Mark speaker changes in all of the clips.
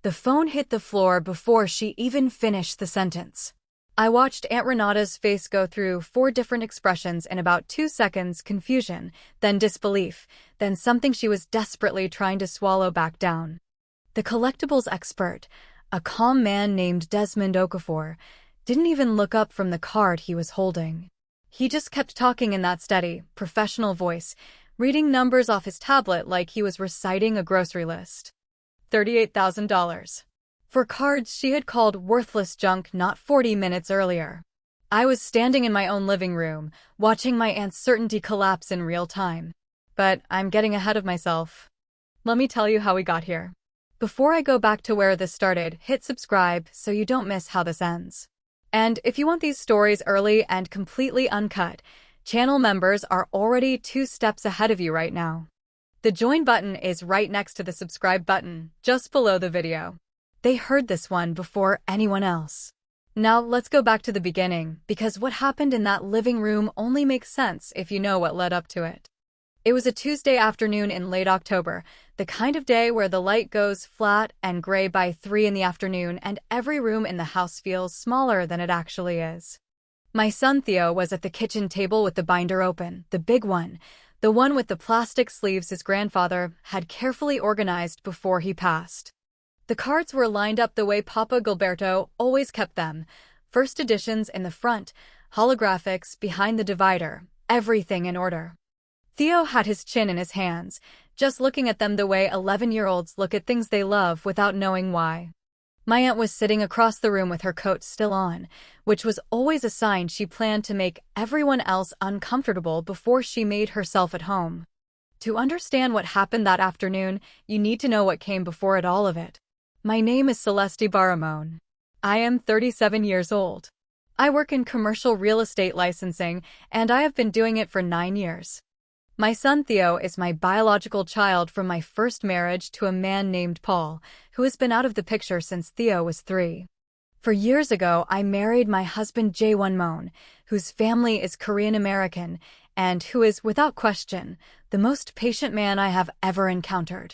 Speaker 1: The phone hit the floor before she even finished the sentence. I watched Aunt Renata's face go through 4 different expressions in about 2 seconds: confusion, then disbelief, then something she was desperately trying to swallow back down. The collectibles expert, a calm man named Desmond Okafor, didn't even look up from the card he was holding. He just kept talking in that steady, professional voice, reading numbers off his tablet like he was reciting a grocery list. $38,000. For cards she had called worthless junk not 40 minutes earlier. I was standing in my own living room, watching my aunt's certainty collapse in real time. But I'm getting ahead of myself. Let me tell you how we got here. Before I go back to where this started, hit subscribe so you don't miss how this ends. And if you want these stories early and completely uncut, channel members are already 2 steps ahead of you right now. The join button is right next to the subscribe button, just below the video. They heard this one before anyone else. Now let's go back to the beginning, because what happened in that living room only makes sense if you know what led up to it. It was a Tuesday afternoon in late October, the kind of day where the light goes flat and gray by 3 in the afternoon and every room in the house feels smaller than it actually is. My son Theo was at the kitchen table with the binder open, the big one, the one with the plastic sleeves his grandfather had carefully organized before he passed. The cards were lined up the way Papa Gilberto always kept them, first editions in the front, holographics behind the divider, everything in order. Theo had his chin in his hands, just looking at them the way 11-year-olds look at things they love without knowing why. My aunt was sitting across the room with her coat still on, which was always a sign she planned to make everyone else uncomfortable before she made herself at home. To understand what happened that afternoon, you need to know what came before all of it. My name is Celeste Baramon. I am 37 years old. I work in commercial real estate licensing, and I have been doing it for 9 years. My son Theo is my biological child from my first marriage to a man named Paul, who has been out of the picture since Theo was 3. 4 years ago, I married my husband Jaewon Moon, whose family is Korean American, and who is, without question, the most patient man I have ever encountered.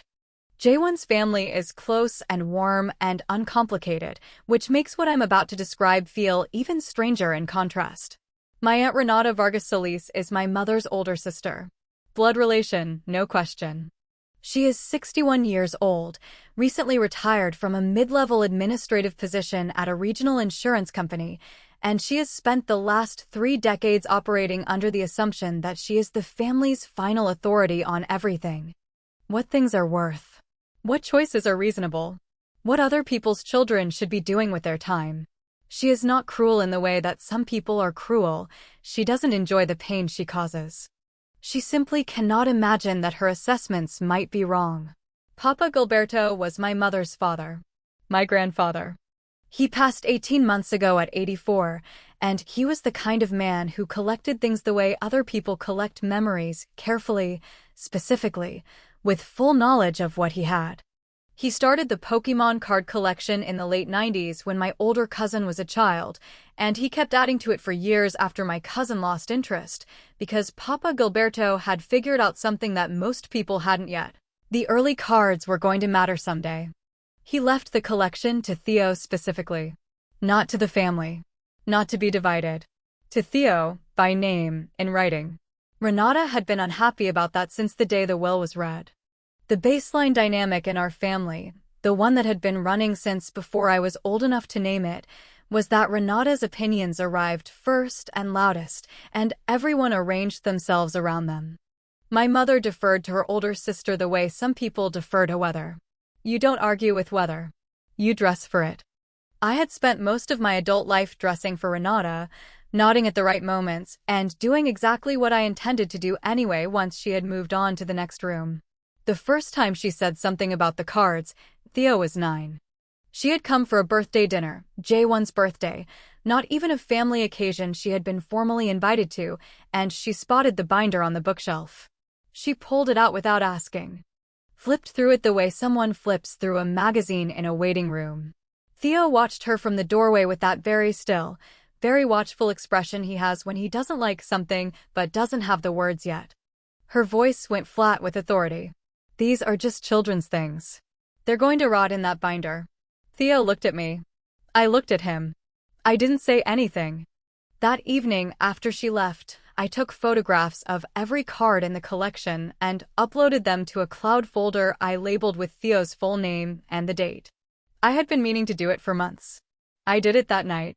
Speaker 1: Jaewon's family is close and warm and uncomplicated, which makes what I'm about to describe feel even stranger in contrast. My Aunt Ranata Vargas Solis is my mother's older sister. Blood relation, no question. She is 61 years old, recently retired from a mid-level administrative position at a regional insurance company, and she has spent the last 3 decades operating under the assumption that she is the family's final authority on everything. What things are worth. What choices are reasonable? What other people's children should be doing with their time? She is not cruel in the way that some people are cruel. She doesn't enjoy the pain she causes. She simply cannot imagine that her assessments might be wrong. Papa Gilberto was my mother's father. My grandfather. He passed 18 months ago at 84, and he was the kind of man who collected things the way other people collect memories, carefully, specifically, with full knowledge of what he had. He started the Pokemon card collection in the late 90s when my older cousin was a child, and he kept adding to it for years after my cousin lost interest, because Papa Gilberto had figured out something that most people hadn't yet. The early cards were going to matter someday. He left the collection to Theo specifically. Not to the family. Not to be divided. To Theo, by name, in writing. Ranata had been unhappy about that since the day the will was read. The baseline dynamic in our family, the one that had been running since before I was old enough to name it, was that Ranata's opinions arrived first and loudest, and everyone arranged themselves around them. My mother deferred to her older sister the way some people defer to weather. You don't argue with weather. You dress for it. I had spent most of my adult life dressing for Ranata, nodding at the right moments, and doing exactly what I intended to do anyway once she had moved on to the next room. The first time she said something about the cards, Theo was 9. She had come for a birthday dinner, Jaewon's birthday, not even a family occasion she had been formally invited to, and she spotted the binder on the bookshelf. She pulled it out without asking. Flipped through it the way someone flips through a magazine in a waiting room. Theo watched her from the doorway with that very still, very watchful expression he has when he doesn't like something but doesn't have the words yet. Her voice went flat with authority. These are just children's things. They're going to rot in that binder. Theo looked at me. I looked at him. I didn't say anything. That evening, after she left, I took photographs of every card in the collection and uploaded them to a cloud folder I labeled with Theo's full name and the date. I had been meaning to do it for months. I did it that night.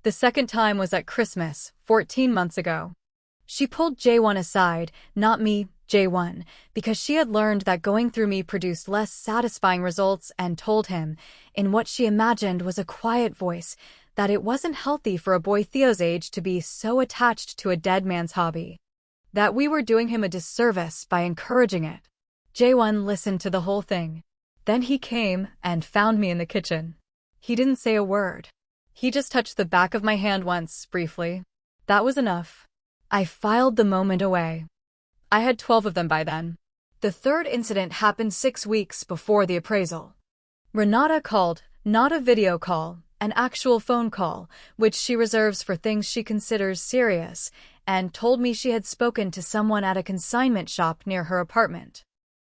Speaker 1: The second time was at Christmas, 14 months ago. She pulled J1 aside, not me, J1, because she had learned that going through me produced less satisfying results, and told him, in what she imagined was a quiet voice, that it wasn't healthy for a boy Theo's age to be so attached to a dead man's hobby. That we were doing him a disservice by encouraging it. J1 listened to the whole thing. Then he came and found me in the kitchen. He didn't say a word. He just touched the back of my hand once, briefly. That was enough. I filed the moment away. I had 12 of them by then. The third incident happened 6 weeks before the appraisal. Ranata called, not a video call, an actual phone call, which she reserves for things she considers serious, and told me she had spoken to someone at a consignment shop near her apartment.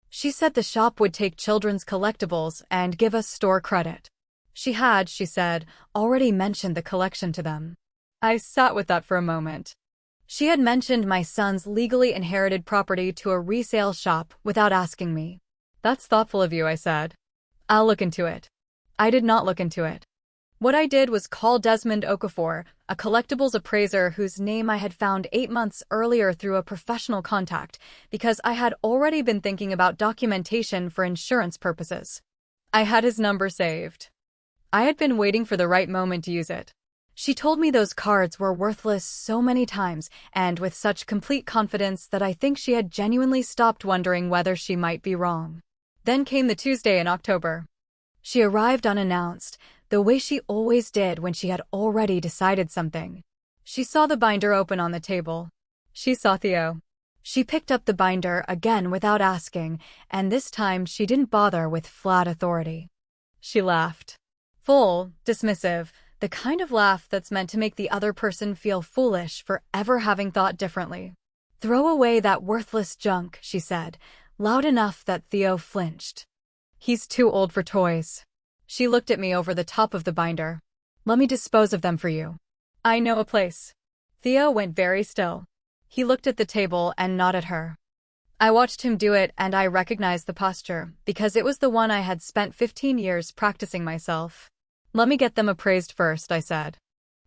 Speaker 1: She said the shop would take children's collectibles and give us store credit. She had, she said, already mentioned the collection to them. I sat with that for a moment. She had mentioned my son's legally inherited property to a resale shop without asking me. That's thoughtful of you, I said. I'll look into it. I did not look into it. What I did was call Desmond Okafor, a collectibles appraiser whose name I had found 8 months earlier through a professional contact, because I had already been thinking about documentation for insurance purposes. I had his number saved. I had been waiting for the right moment to use it. She told me those cards were worthless so many times, and with such complete confidence that I think she had genuinely stopped wondering whether she might be wrong. Then came the Tuesday in October. She arrived unannounced, the way she always did when she had already decided something. She saw the binder open on the table. She saw Theo. She picked up the binder again without asking, and this time she didn't bother with flat authority. She laughed. Full, dismissive, the kind of laugh that's meant to make the other person feel foolish for ever having thought differently. Throw away that worthless junk, she said, loud enough that Theo flinched. He's too old for toys. She looked at me over the top of the binder. Let me dispose of them for you. I know a place. Theo went very still. He looked at the table and nodded at her. I watched him do it, and I recognized the posture, because it was the one I had spent 15 years practicing myself. Let me get them appraised first, I said.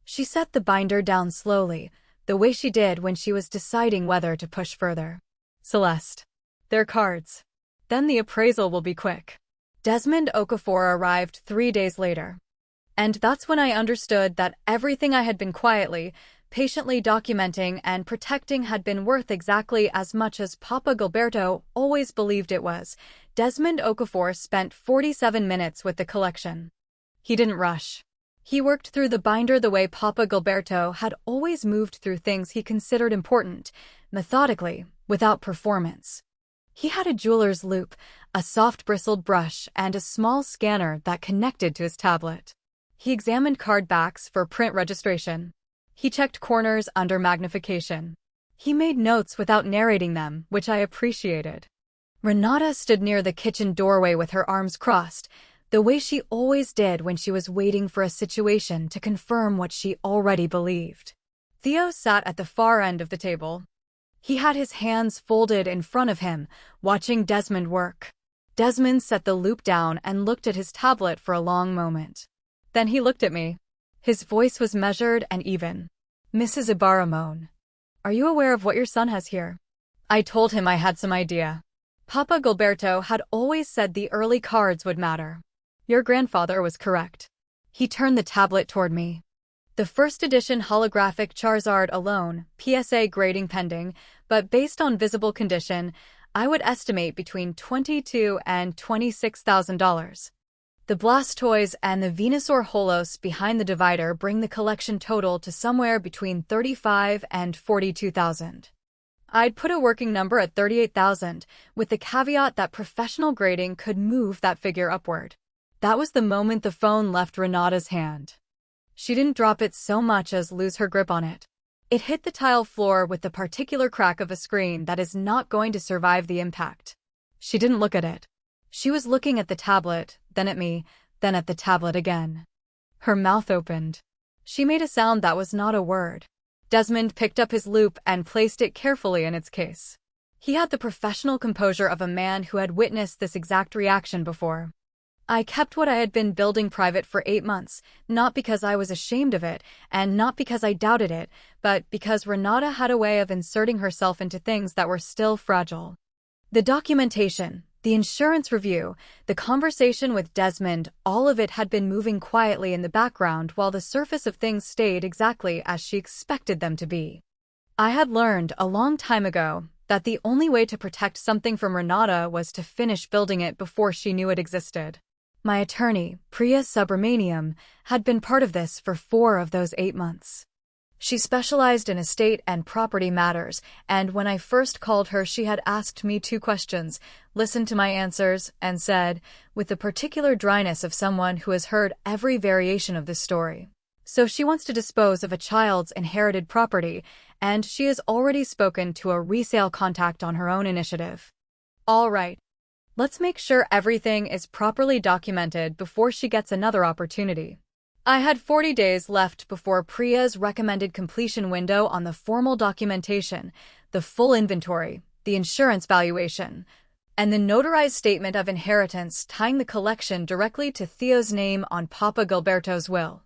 Speaker 1: She set the binder down slowly, the way she did when she was deciding whether to push further. Celeste. They're cards. Then the appraisal will be quick. Desmond Okafor arrived 3 days later. And that's when I understood that everything I had been quietly, patiently documenting and protecting had been worth exactly as much as Papa Gilberto always believed it was. Desmond Okafor spent 47 minutes with the collection. He didn't rush. He worked through the binder the way Papa Gilberto had always moved through things he considered important, methodically, without performance. He had a jeweler's loupe, a soft-bristled brush, and a small scanner that connected to his tablet. He examined card backs for print registration. He checked corners under magnification. He made notes without narrating them, which I appreciated. Ranata stood near the kitchen doorway with her arms crossed, the way she always did when she was waiting for a situation to confirm what she already believed. Theo sat at the far end of the table. He had his hands folded in front of him, watching Desmond work. Desmond set the loupe down and looked at his tablet for a long moment. Then he looked at me. His voice was measured and even. Mrs. Ibarra moaned. Are you aware of what your son has here? I told him I had some idea. Papa Gilberto had always said the early cards would matter. Your grandfather was correct. He turned the tablet toward me. The first edition holographic Charizard alone, PSA grading pending, but based on visible condition, I would estimate between $22,000 and $26,000. The Blastoise and the Venusaur Holos behind the divider bring the collection total to somewhere between $35,000 and $42,000. I'd put a working number at $38,000, with the caveat that professional grading could move that figure upward. That was the moment the phone left Renata's hand. She didn't drop it so much as lose her grip on it. It hit the tile floor with the particular crack of a screen that is not going to survive the impact. She didn't look at it. She was looking at the tablet, then at me, then at the tablet again. Her mouth opened. She made a sound that was not a word. Desmond picked up his loupe and placed it carefully in its case. He had the professional composure of a man who had witnessed this exact reaction before. I kept what I had been building private for 8 months, not because I was ashamed of it, and not because I doubted it, but because Ranata had a way of inserting herself into things that were still fragile. The documentation, the insurance review, the conversation with Desmond, all of it had been moving quietly in the background while the surface of things stayed exactly as she expected them to be. I had learned a long time ago that the only way to protect something from Ranata was to finish building it before she knew it existed. My attorney, Priya Subramaniam, had been part of this for 4 of those 8 months. She specialized in estate and property matters, and when I first called her she had asked me 2 questions, listened to my answers, and said, with the particular dryness of someone who has heard every variation of this story, "So she wants to dispose of a child's inherited property, and she has already spoken to a resale contact on her own initiative. All right. Let's make sure everything is properly documented before she gets another opportunity." I had 40 days left before Priya's recommended completion window on the formal documentation, the full inventory, the insurance valuation, and the notarized statement of inheritance tying the collection directly to Theo's name on Papa Gilberto's will.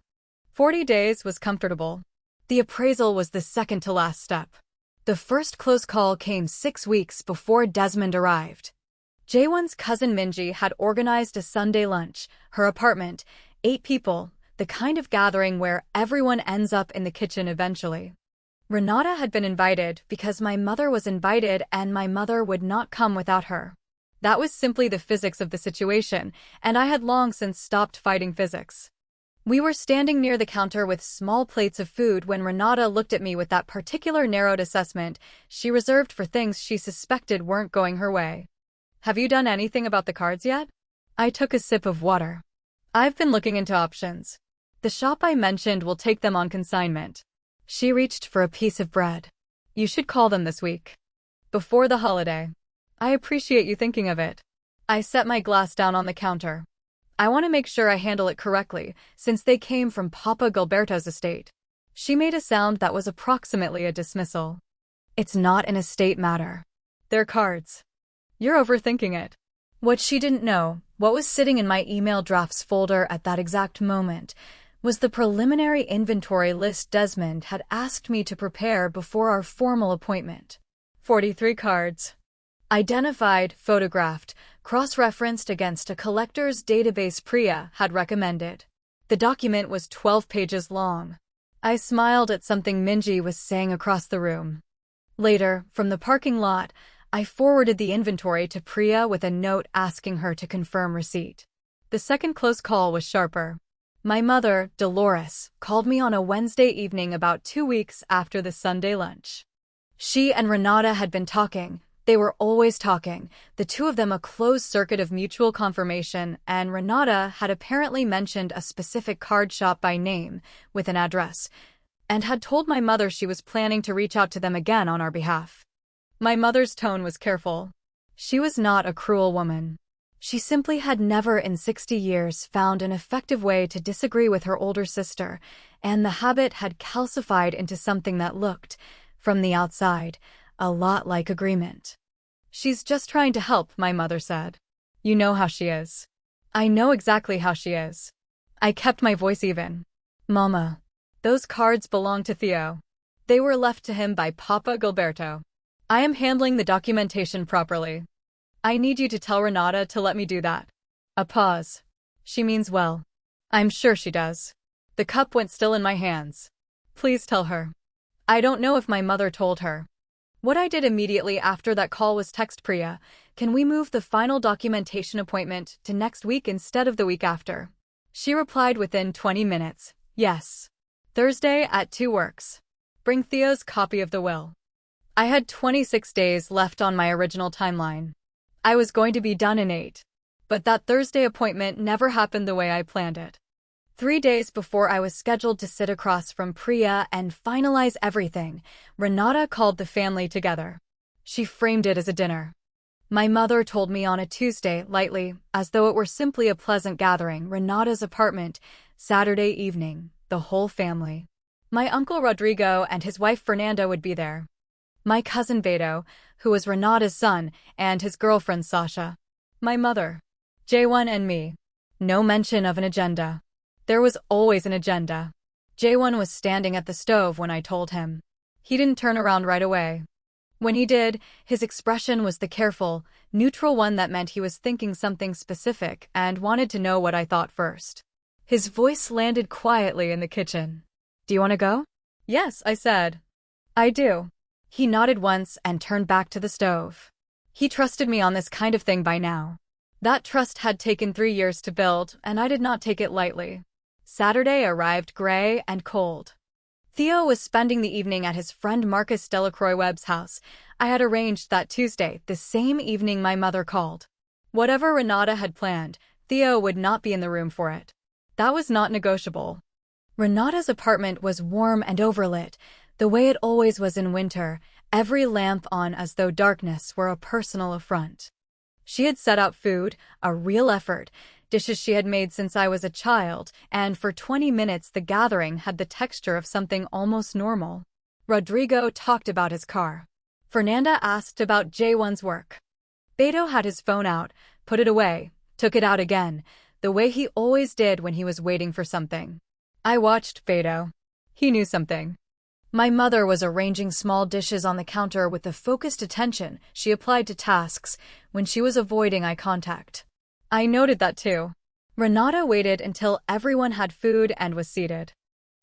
Speaker 1: 40 days was comfortable. The appraisal was the second to last step. The first close call came 6 weeks before Desmond arrived. Jaewon's cousin Minji had organized a Sunday lunch, her apartment, 8 people, the kind of gathering where everyone ends up in the kitchen eventually. Ranata had been invited because my mother was invited and my mother would not come without her. That was simply the physics of the situation, and I had long since stopped fighting physics. We were standing near the counter with small plates of food when Ranata looked at me with that particular narrowed assessment she reserved for things she suspected weren't going her way. "Have you done anything about the cards yet?" I took a sip of water. "I've been looking into options. The shop I mentioned will take them on consignment." She reached for a piece of bread. "You should call them this week. Before the holiday." "I appreciate you thinking of it." I set my glass down on the counter. "I want to make sure I handle it correctly, since they came from Papa Gilberto's estate." She made a sound that was approximately a dismissal. "It's not an estate matter. They're cards. You're overthinking it." What she didn't know, what was sitting in my email drafts folder at that exact moment, was the preliminary inventory list Desmond had asked me to prepare before our formal appointment. 43 cards. Identified, photographed, cross-referenced against a collector's database Priya had recommended. The document was 12 pages long. I smiled at something Minji was saying across the room. Later, from the parking lot, I forwarded the inventory to Priya with a note asking her to confirm receipt. The second close call was sharper. My mother, Dolores, called me on a Wednesday evening about 2 weeks after the Sunday lunch. She and Ranata had been talking. They were always talking, the 2 of them a closed circuit of mutual confirmation, and Ranata had apparently mentioned a specific card shop by name, with an address, and had told my mother she was planning to reach out to them again on our behalf. My mother's tone was careful. She was not a cruel woman. She simply had never in 60 years found an effective way to disagree with her older sister, and the habit had calcified into something that looked, from the outside, a lot like agreement. "She's just trying to help," my mother said. "You know how she is." "I know exactly how she is." I kept my voice even. "Mama, those cards belong to Theo. They were left to him by Papa Gilberto. I am handling the documentation properly. I need you to tell Ranata to let me do that." A pause. "She means well." "I'm sure she does." The cup went still in my hands. "Please tell her." I don't know if my mother told her. What I did immediately after that call was text Priya, "Can we move the final documentation appointment to next week instead of the week after?" She replied within 20 minutes, "Yes. Thursday at 2 works. Bring Theo's copy of the will." I had 26 days left on my original timeline. I was going to be done in 8. But that Thursday appointment never happened the way I planned it. 3 days before I was scheduled to sit across from Priya and finalize everything, Ranata called the family together. She framed it as a dinner. My mother told me on a Tuesday, lightly, as though it were simply a pleasant gathering. Renata's apartment, Saturday evening, the whole family. My uncle Rodrigo and his wife Fernanda would be there. My cousin Beto, who was Renata's son, and his girlfriend Sasha. My mother. J1 and me. No mention of an agenda. There was always an agenda. J1 was standing at the stove when I told him. He didn't turn around right away. When he did, his expression was the careful, neutral one that meant he was thinking something specific and wanted to know what I thought first. His voice landed quietly in the kitchen. "Do you want to go?" "Yes," I said. "I do." He nodded once and turned back to the stove. He trusted me on this kind of thing by now. That trust had taken 3 years to build, and I did not take it lightly. Saturday arrived gray and cold. Theo was spending the evening at his friend Marcus Delacroix-Webb's house. I had arranged that Tuesday, the same evening my mother called. Whatever Renata had planned, Theo would not be in the room for it. That was not negotiable. Renata's apartment was warm and overlit, the way it always was in winter, every lamp on as though darkness were a personal affront. She had set out food, a real effort, dishes she had made since I was a child, and for 20 minutes the gathering had the texture of something almost normal. Rodrigo talked about his car. Fernanda asked about J1's work. Beto had his phone out, put it away, took it out again, the way he always did when he was waiting for something. I watched Beto. He knew something. My mother was arranging small dishes on the counter with the focused attention she applied to tasks when she was avoiding eye contact. I noted that too. Renata waited until everyone had food and was seated.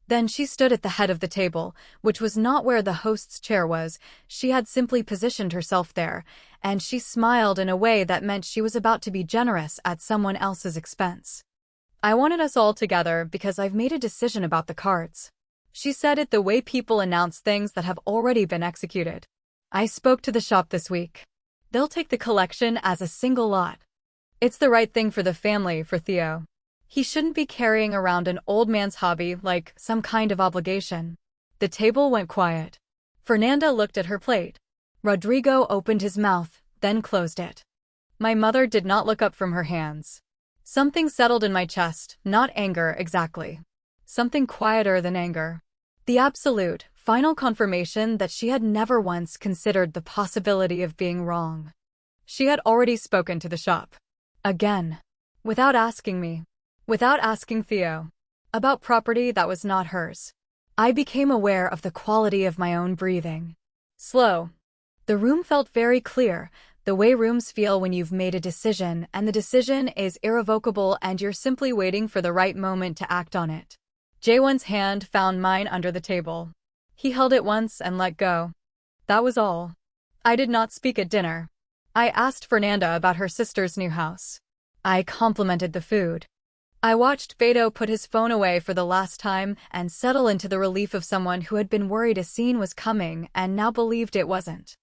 Speaker 1: Then she stood at the head of the table, which was not where the host's chair was. She had simply positioned herself there, and she smiled in a way that meant she was about to be generous at someone else's expense. "I wanted us all together because I've made a decision about the cards." She said it the way people announce things that have already been executed. "I spoke to the shop this week. They'll take the collection as a single lot. It's the right thing for the family, for Theo. He shouldn't be carrying around an old man's hobby like some kind of obligation." The table went quiet. Fernanda looked at her plate. Rodrigo opened his mouth, then closed it. My mother did not look up from her hands. Something settled in my chest, not anger exactly. Something quieter than anger. The absolute, final confirmation that she had never once considered the possibility of being wrong. She had already spoken to the shop. Again. Without asking me. Without asking Theo. About property that was not hers. I became aware of the quality of my own breathing. Slow. The room felt very clear, the way rooms feel when you've made a decision and the decision is irrevocable and you're simply waiting for the right moment to act on it. J1's hand found mine under the table. He held it once and let go. That was all. I did not speak at dinner. I asked Fernanda about her sister's new house. I complimented the food. I watched Beto put his phone away for the last time and settle into the relief of someone who had been worried a scene was coming and now believed it wasn't.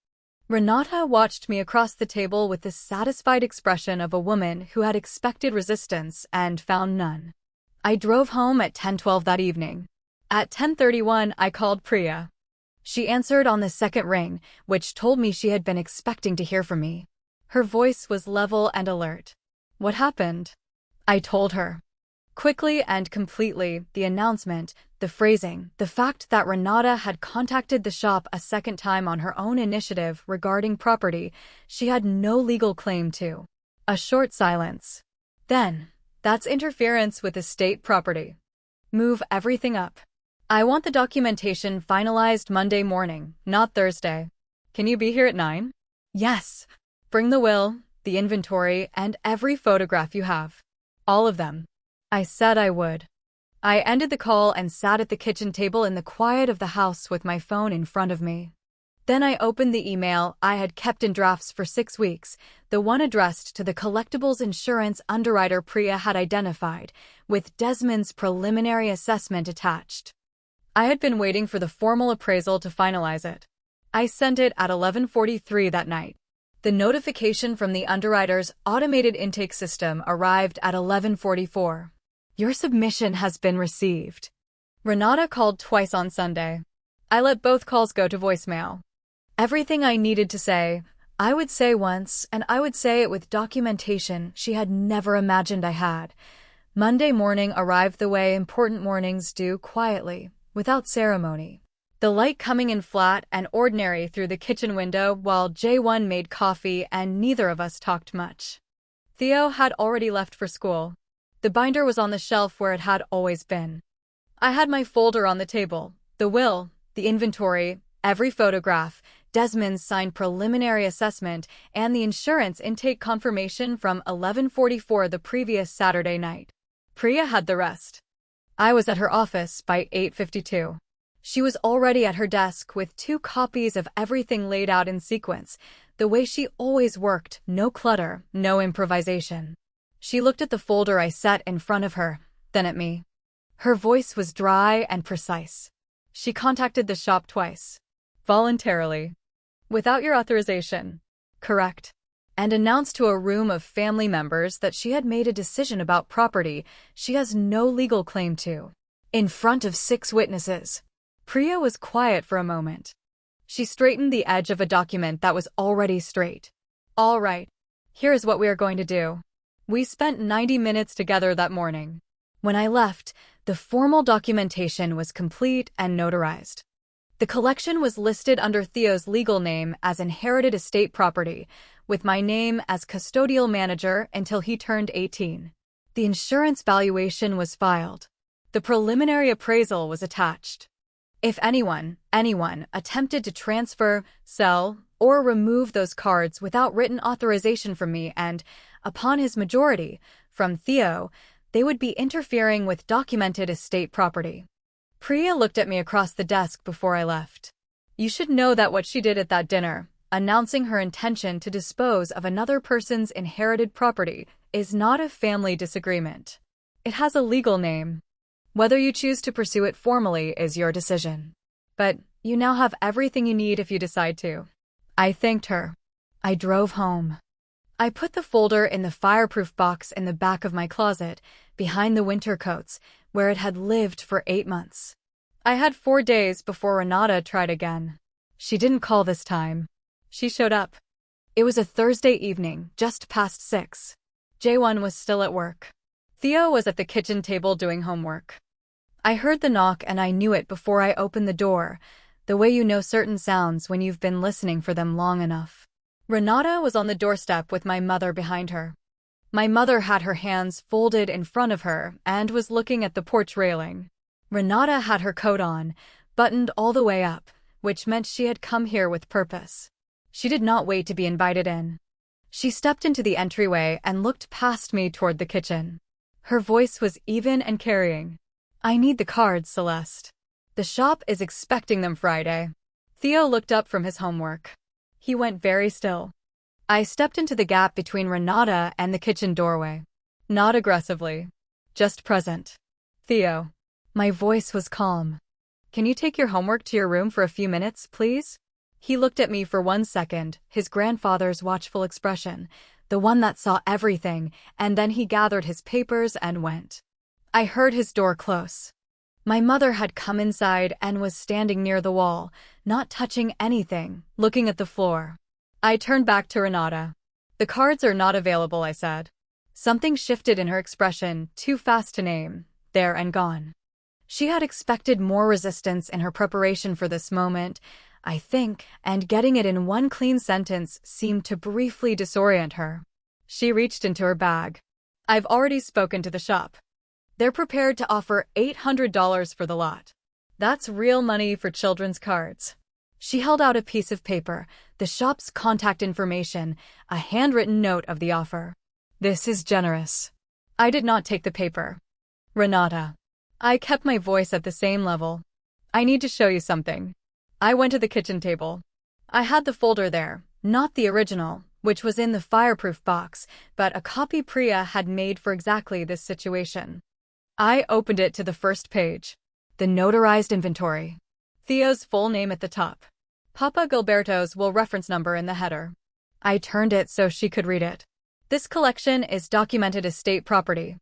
Speaker 1: Renata watched me across the table with the satisfied expression of a woman who had expected resistance and found none. I drove home at 10:12 that evening. At 10:31, I called Priya. She answered on the second ring, which told me she had been expecting to hear from me. Her voice was level and alert. "What happened?" I told her. Quickly and completely, the announcement, the phrasing, the fact that Ranata had contacted the shop a second time on her own initiative regarding property she had no legal claim to. A short silence. Then, "That's interference with estate property. Move everything up. I want the documentation finalized Monday morning, not Thursday. Can you be here at 9? "Yes. Bring the will, the inventory, and every photograph you have. All of them." I said I would. I ended the call and sat at the kitchen table in the quiet of the house with my phone in front of me. Then I opened the email I had kept in drafts for 6 weeks, the one addressed to the collectibles insurance underwriter Priya had identified, with Desmond's preliminary assessment attached. I had been waiting for the formal appraisal to finalize it. I sent it at 11:43 that night. The notification from the underwriter's automated intake system arrived at 11:44. "Your submission has been received." Ranata called twice on Sunday. I let both calls go to voicemail. Everything I needed to say, I would say once, and I would say it with documentation she had never imagined I had. Monday morning arrived the way important mornings do, quietly, without ceremony. The light coming in flat and ordinary through the kitchen window while J1 made coffee and neither of us talked much. Theo had already left for school. The binder was on the shelf where it had always been. I had my folder on the table, the will, the inventory, every photograph, Desmond's signed preliminary assessment, and the insurance intake confirmation from 11:44 the previous Saturday night. Priya had the rest. I was at her office by 8:52. She was already at her desk with 2 copies of everything laid out in sequence, the way she always worked, no clutter, no improvisation. She looked at the folder I set in front of her, then at me. Her voice was dry and precise. She contacted the shop twice. Voluntarily. Without your authorization. Correct. And announced to a room of family members that she had made a decision about property she has no legal claim to. In front of 6 witnesses. Priya was quiet for a moment. She straightened the edge of a document that was already straight. All right. Here is what we are going to do. We spent 90 minutes together that morning. When I left, the formal documentation was complete and notarized. The collection was listed under Theo's legal name as inherited estate property, with my name as custodial manager until he turned 18. The insurance valuation was filed. The preliminary appraisal was attached. If anyone attempted to transfer, sell, or remove those cards without written authorization from me and, upon his majority, from Theo, they would be interfering with documented estate property. Priya looked at me across the desk before I left. You should know that what she did at that dinner, announcing her intention to dispose of another person's inherited property, is not a family disagreement. It has a legal name. Whether you choose to pursue it formally is your decision. But you now have everything you need if you decide to. I thanked her. I drove home. I put the folder in the fireproof box in the back of my closet, behind the winter coats, where it had lived for 8 months. I had 4 days before Ranata tried again. She didn't call this time. She showed up. It was a Thursday evening, just past 6. J1 was still at work. Theo was at the kitchen table doing homework. I heard the knock and I knew it before I opened the door, the way you know certain sounds when you've been listening for them long enough. Ranata was on the doorstep with my mother behind her. My mother had her hands folded in front of her and was looking at the porch railing. Ranata had her coat on, buttoned all the way up, which meant she had come here with purpose. She did not wait to be invited in. She stepped into the entryway and looked past me toward the kitchen. Her voice was even and carrying. I need the cards, Celeste. The shop is expecting them Friday. Theo looked up from his homework. He went very still. I stepped into the gap between Ranata and the kitchen doorway. Not aggressively. Just present. Theo. My voice was calm. Can you take your homework to your room for a few minutes, please? He looked at me for 1 second, his grandfather's watchful expression, the one that saw everything, and then he gathered his papers and went. I heard his door close. My mother had come inside and was standing near the wall, not touching anything, looking at the floor. I turned back to Ranata. The cards are not available, I said. Something shifted in her expression, too fast to name, there and gone. She had expected more resistance in her preparation for this moment, I think, and getting it in one clean sentence seemed to briefly disorient her. She reached into her bag. I've already spoken to the shop. They're prepared to offer $800 for the lot. That's real money for children's cards. She held out a piece of paper, the shop's contact information, a handwritten note of the offer. This is generous. I did not take the paper. Ranata. I kept my voice at the same level. I need to show you something. I went to the kitchen table. I had the folder there, not the original, which was in the fireproof box, but a copy Priya had made for exactly this situation. I opened it to the first page. The notarized inventory. Theo's full name at the top. Papa Gilberto's will reference number in the header. I turned it so she could read it. This collection is documented estate property.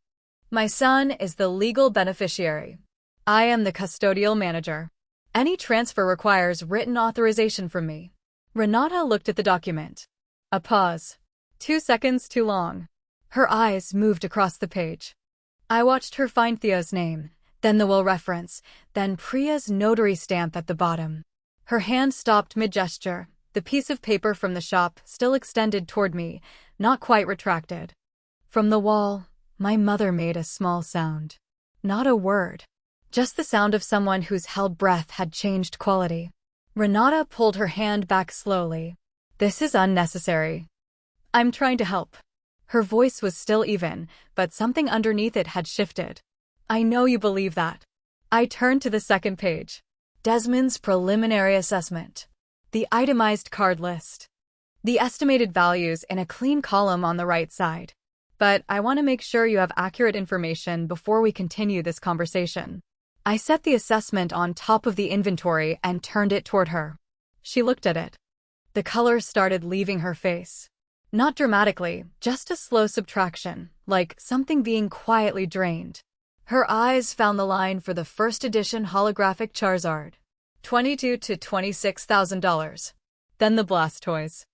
Speaker 1: My son is the legal beneficiary. I am the custodial manager. Any transfer requires written authorization from me. Ranata looked at the document. A pause. 2 seconds too long. Her eyes moved across the page. I watched her find Theo's name, then the will reference, then Priya's notary stamp at the bottom. Her hand stopped mid-gesture, the piece of paper from the shop still extended toward me, not quite retracted. From the wall, my mother made a small sound. Not a word. Just the sound of someone whose held breath had changed quality. Ranata pulled her hand back slowly. This is unnecessary. I'm trying to help. Her voice was still even, but something underneath it had shifted. I know you believe that. I turned to the second page. Desmond's preliminary assessment. The itemized card list. The estimated values in a clean column on the right side. But I want to make sure you have accurate information before we continue this conversation. I set the assessment on top of the inventory and turned it toward her. She looked at it. The color started leaving her face. Not dramatically, just a slow subtraction, like something being quietly drained. Her eyes found the line for the first edition holographic Charizard. $22,000 to $26,000. Then the Blastoise.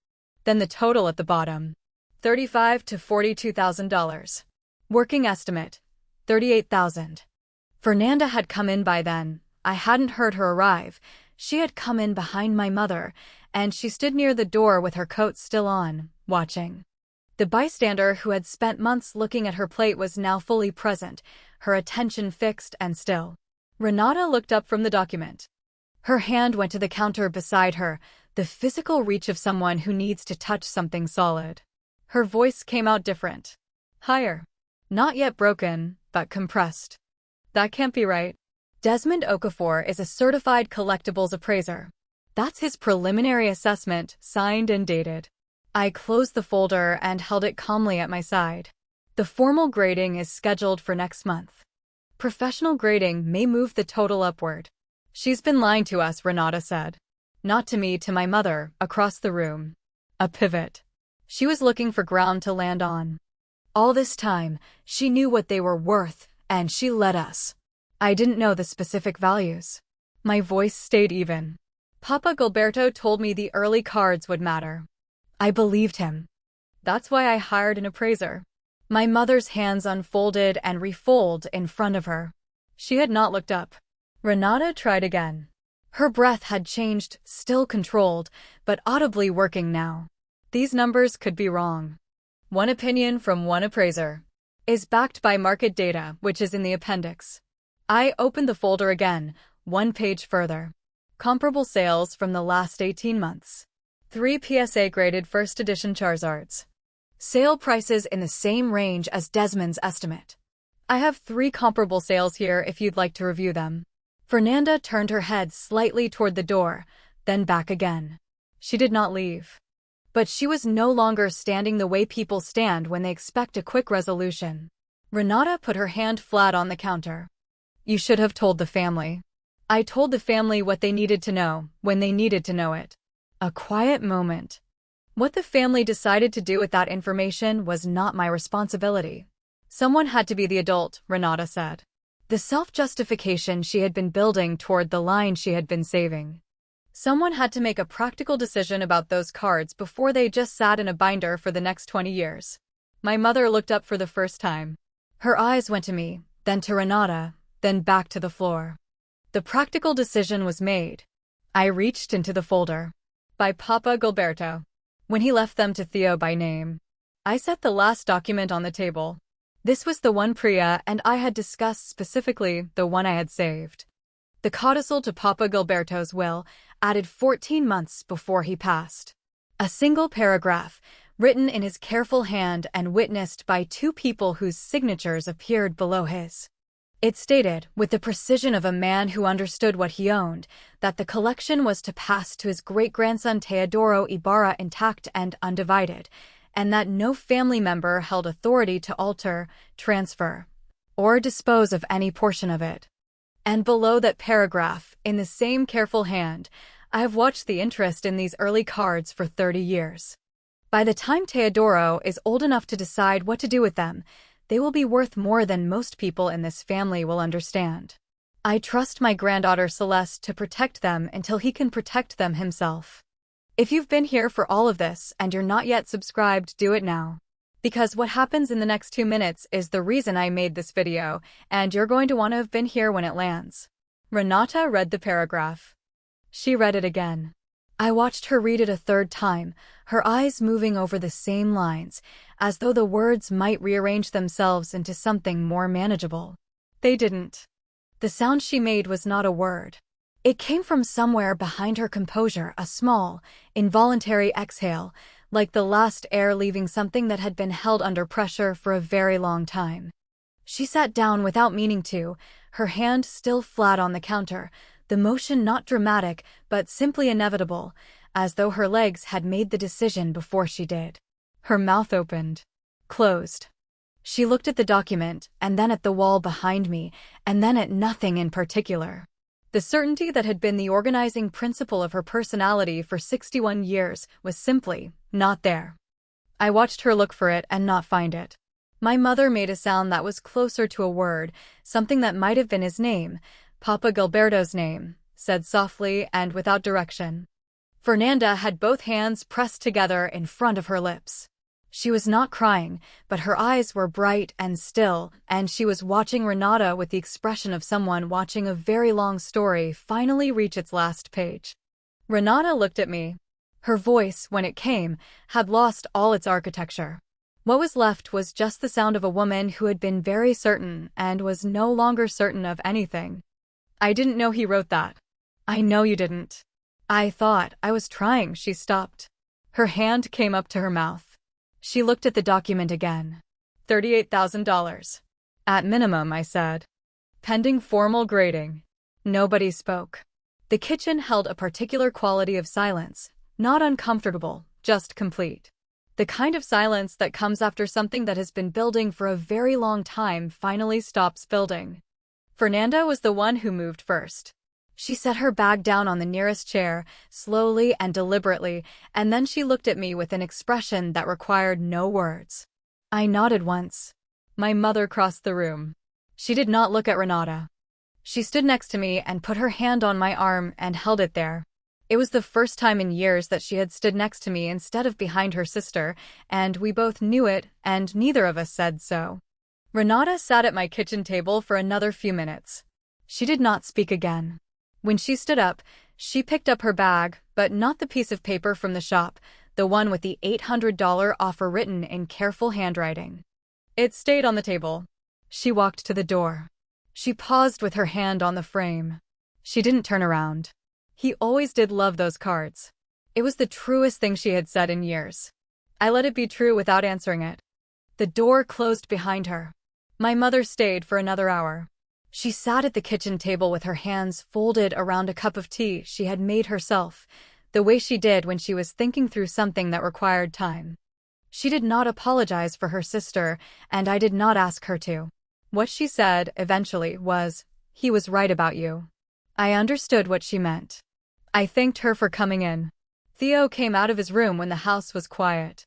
Speaker 1: Then the total at the bottom. $35,000 to $42,000. Working estimate. $38,000. Fernanda had come in by then. I hadn't heard her arrive. She had come in behind my mother, and she stood near the door with her coat still on, watching. The bystander who had spent months looking at her plate was now fully present, her attention fixed and still. Ranata looked up from the document. Her hand went to the counter beside her, the physical reach of someone who needs to touch something solid. Her voice came out different. Higher. Not yet broken, but compressed. That can't be right. Desmond Okafor is a certified collectibles appraiser. That's his preliminary assessment, signed and dated. I closed the folder and held it calmly at my side. The formal grading is scheduled for next month. Professional grading may move the total upward. She's been lying to us, Ranata said. Not to me, to my mother, across the room. A pivot. She was looking for ground to land on. All this time, she knew what they were worth, and she let us. I didn't know the specific values. My voice stayed even. Papa Gilberto told me the early cards would matter. I believed him. That's why I hired an appraiser. My mother's hands unfolded and refolded in front of her. She had not looked up. Ranata tried again. Her breath had changed, still controlled, but audibly working now. These numbers could be wrong. One opinion from one appraiser. Is backed by market data, which is in the appendix. I opened the folder again, one page further. Comparable sales from the last 18 months. 3 PSA-graded first edition Charizards. Sale prices in the same range as Desmond's estimate. I have 3 comparable sales here if you'd like to review them. Fernanda turned her head slightly toward the door, then back again. She did not leave. But she was no longer standing the way people stand when they expect a quick resolution. Ranata put her hand flat on the counter. You should have told the family. I told the family what they needed to know, when they needed to know it. A quiet moment. What the family decided to do with that information was not my responsibility. Someone had to be the adult, Ranata said. The self-justification she had been building toward the line she had been saving. Someone had to make a practical decision about those cards before they just sat in a binder for the next 20 years. My mother looked up for the first time. Her eyes went to me, then to Ranata, then back to the floor. The practical decision was made. I reached into the folder. By Papa Gilberto. When he left them to Theo by name. I set the last document on the table. This was the one Priya and I had discussed, specifically the one I had saved. The codicil to Papa Gilberto's will, added 14 months before he passed. A single paragraph, written in his careful hand and witnessed by 2 people whose signatures appeared below his. It stated, with the precision of a man who understood what he owned, that the collection was to pass to his great-grandson Teodoro Ibarra intact and undivided, and that no family member held authority to alter, transfer, or dispose of any portion of it. And below that paragraph, in the same careful hand, I have watched the interest in these early cards for 30 years. By the time Teodoro is old enough to decide what to do with them, they will be worth more than most people in this family will understand. I trust my granddaughter Celeste to protect them until he can protect them himself. If you've been here for all of this and you're not yet subscribed, do it now. Because what happens in the next 2 minutes is the reason I made this video, and you're going to want to have been here when it lands. Ranata read the paragraph. She read it again. I watched her read it a third time, her eyes moving over the same lines, as though the words might rearrange themselves into something more manageable. They didn't. The sound she made was not a word. It came from somewhere behind her composure, a small, involuntary exhale, like the last air leaving something that had been held under pressure for a very long time. She sat down without meaning to, her hand still flat on the counter, the motion not dramatic but simply inevitable, as though her legs had made the decision before she did. Her mouth opened. Closed. She looked at the document, and then at the wall behind me, and then at nothing in particular. The certainty that had been the organizing principle of her personality for 61 years was simply not there. I watched her look for it and not find it. My mother made a sound that was closer to a word, something that might have been his name, Papa Gilberto's name, said softly and without direction. Fernanda had both hands pressed together in front of her lips. She was not crying, but her eyes were bright and still, and she was watching Ranata with the expression of someone watching a very long story finally reach its last page. Ranata looked at me. Her voice, when it came, had lost all its architecture. What was left was just the sound of a woman who had been very certain and was no longer certain of anything. I didn't know he wrote that. I know you didn't. I thought I was trying. She stopped. Her hand came up to her mouth. She looked at the document again. $38,000. At minimum, I said. Pending formal grading. Nobody spoke. The kitchen held a particular quality of silence, not uncomfortable, just complete. The kind of silence that comes after something that has been building for a very long time finally stops building. Fernanda was the one who moved first. She set her bag down on the nearest chair, slowly and deliberately, and then she looked at me with an expression that required no words. I nodded once. My mother crossed the room. She did not look at Ranata. She stood next to me and put her hand on my arm and held it there. It was the first time in years that she had stood next to me instead of behind her sister, and we both knew it, and neither of us said so. Ranata sat at my kitchen table for another few minutes. She did not speak again. When she stood up, she picked up her bag, but not the piece of paper from the shop, the one with the $800 offer written in careful handwriting. It stayed on the table. She walked to the door. She paused with her hand on the frame. She didn't turn around. He always did love those cards. It was the truest thing she had said in years. I let it be true without answering it. The door closed behind her. My mother stayed for another hour. She sat at the kitchen table with her hands folded around a cup of tea she had made herself, the way she did when she was thinking through something that required time. She did not apologize for her sister, and I did not ask her to. What she said, eventually, was, "He was right about you." I understood what she meant. I thanked her for coming in. Theo came out of his room when the house was quiet.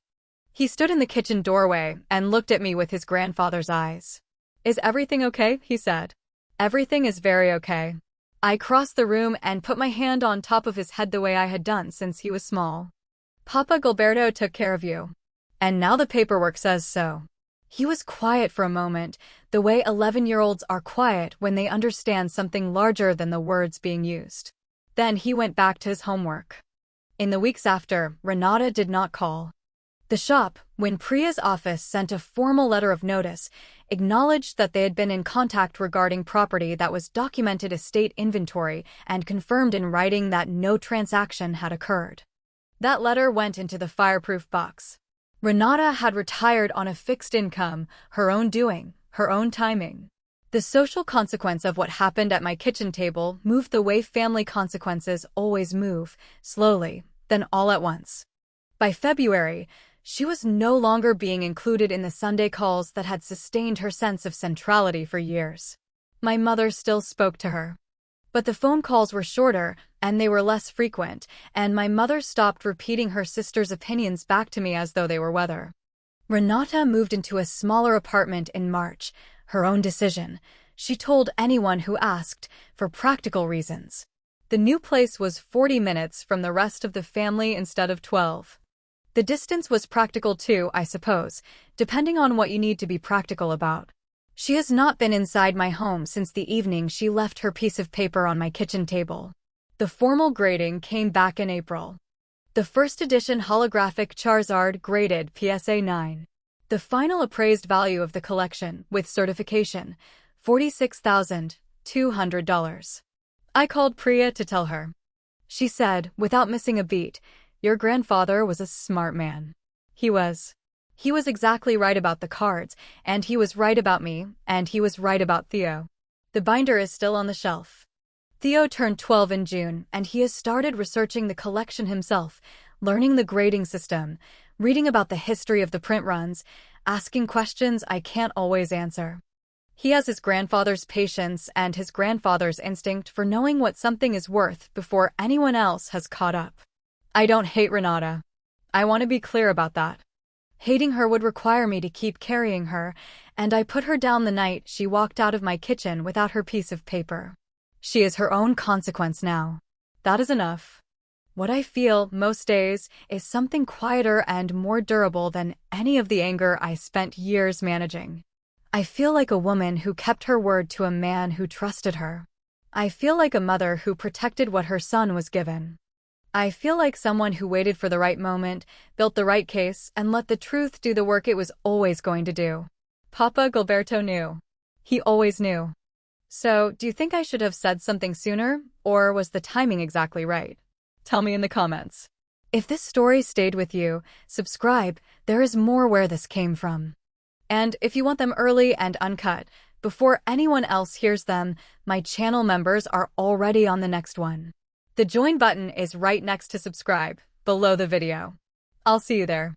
Speaker 1: He stood in the kitchen doorway and looked at me with his grandfather's eyes. "Is everything okay?" he said. "Everything is very okay." I crossed the room and put my hand on top of his head the way I had done since he was small. "Papa Gilberto took care of you. And now the paperwork says so." He was quiet for a moment, the way 11-year-olds are quiet when they understand something larger than the words being used. Then he went back to his homework. In the weeks after, Ranata did not call. The shop, when Priya's office sent a formal letter of notice, acknowledged that they had been in contact regarding property that was documented as state inventory and confirmed in writing that no transaction had occurred. That letter went into the fireproof box. Ranata had retired on a fixed income, her own doing, her own timing. The social consequence of what happened at my kitchen table moved the way family consequences always move, slowly, then all at once. By February, she was no longer being included in the Sunday calls that had sustained her sense of centrality for years. My mother still spoke to her. But the phone calls were shorter, and they were less frequent, and my mother stopped repeating her sister's opinions back to me as though they were weather. Ranata moved into a smaller apartment in March, her own decision. She told anyone who asked, for practical reasons. The new place was 40 minutes from the rest of the family instead of 12. The distance was practical too, I suppose, depending on what you need to be practical about. She has not been inside my home since the evening she left her piece of paper on my kitchen table. The formal grading came back in April. The first edition holographic Charizard graded PSA 9. The final appraised value of the collection, with certification, $46,200. I called Priya to tell her. She said, without missing a beat, "Your grandfather was a smart man. He was. He was exactly right about the cards, and he was right about me, and he was right about Theo." The binder is still on the shelf. Theo turned 12 in June, and he has started researching the collection himself, learning the grading system, reading about the history of the print runs, asking questions I can't always answer. He has his grandfather's patience and his grandfather's instinct for knowing what something is worth before anyone else has caught up. I don't hate Ranata. I want to be clear about that. Hating her would require me to keep carrying her, and I put her down the night she walked out of my kitchen without her piece of paper. She is her own consequence now. That is enough. What I feel most days is something quieter and more durable than any of the anger I spent years managing. I feel like a woman who kept her word to a man who trusted her. I feel like a mother who protected what her son was given. I feel like someone who waited for the right moment, built the right case, and let the truth do the work it was always going to do. Papa Gilberto knew. He always knew. So, do you think I should have said something sooner, or was the timing exactly right? Tell me in the comments. If this story stayed with you, subscribe, there is more where this came from. And if you want them early and uncut, before anyone else hears them, my channel members are already on the next one. The join button is right next to subscribe, below the video. I'll see you there.